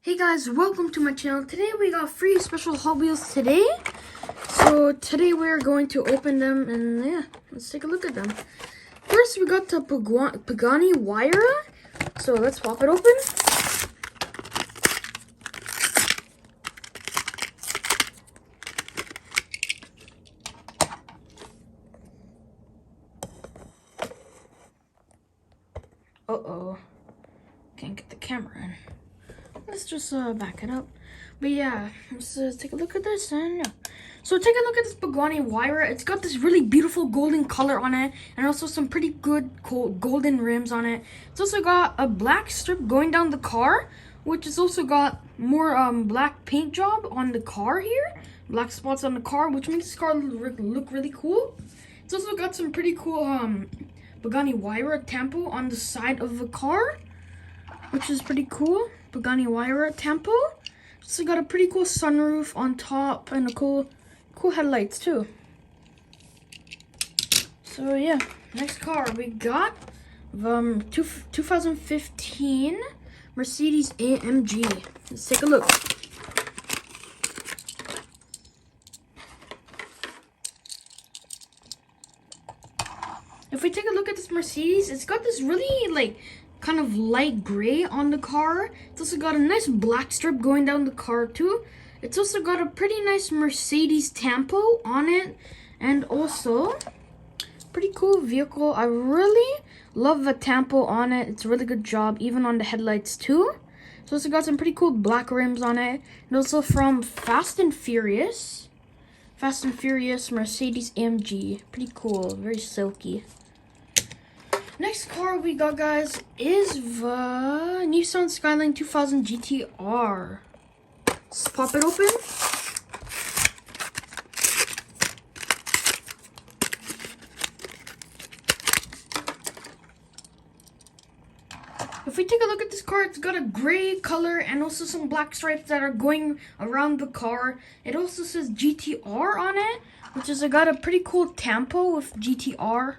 Hey guys, welcome to my channel. Today we got free special Hot Wheels today. So today we're going to open them and yeah, let's take a look at them. First we got the Pagani Huayra. So let's pop it open. Uh-oh. Can't get the camera in. Let's just back it up. But yeah, let's take a look at this and yeah. So take a look at this Pagani Huayra. It's got this really beautiful golden color on it and also some pretty good golden rims on it. It's also got a black strip going down the car, which has also got more black paint job on the car here. Black spots on the car, which makes this car look really cool. It's also got some pretty cool Pagani Huayra tempo on the side of the car, which is pretty cool. Pagani Huayra tempo. So got a pretty cool sunroof on top and a cool headlights too. So yeah, next car we got 2015 Mercedes-AMG. Let's take a look. If we take a look at this Mercedes, it's got this really kind of light gray on the car. It's also got a nice black strip going down the car too. It's also got a pretty nice Mercedes tempo on it, and also pretty cool vehicle. I really love the tempo on it. It's a really good job, even on the headlights too. It's also got some pretty cool black rims on it, and also from Fast and Furious Mercedes-AMG. Pretty cool, very silky. Next car we got, guys, is the Nissan Skyline 2000 GTR. Let's pop it open. If we take a look at this car, it's got a gray color and also some black stripes that are going around the car. It also says GTR on it, which is got a pretty cool tempo with GTR.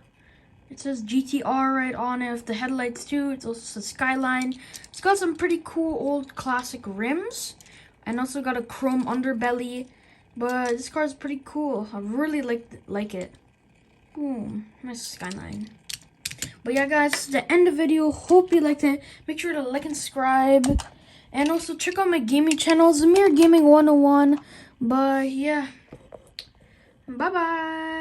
It says GTR right on it with the headlights too. It's also a Skyline. It's got some pretty cool old classic rims and also got a chrome underbelly. But this car is pretty cool. I really like it. Ooh, nice Skyline. But yeah, guys, this is the end of the video. Hope you liked it. Make sure to like and subscribe. And also check out my gaming channel, Zamir Gaming 101. But yeah, bye-bye.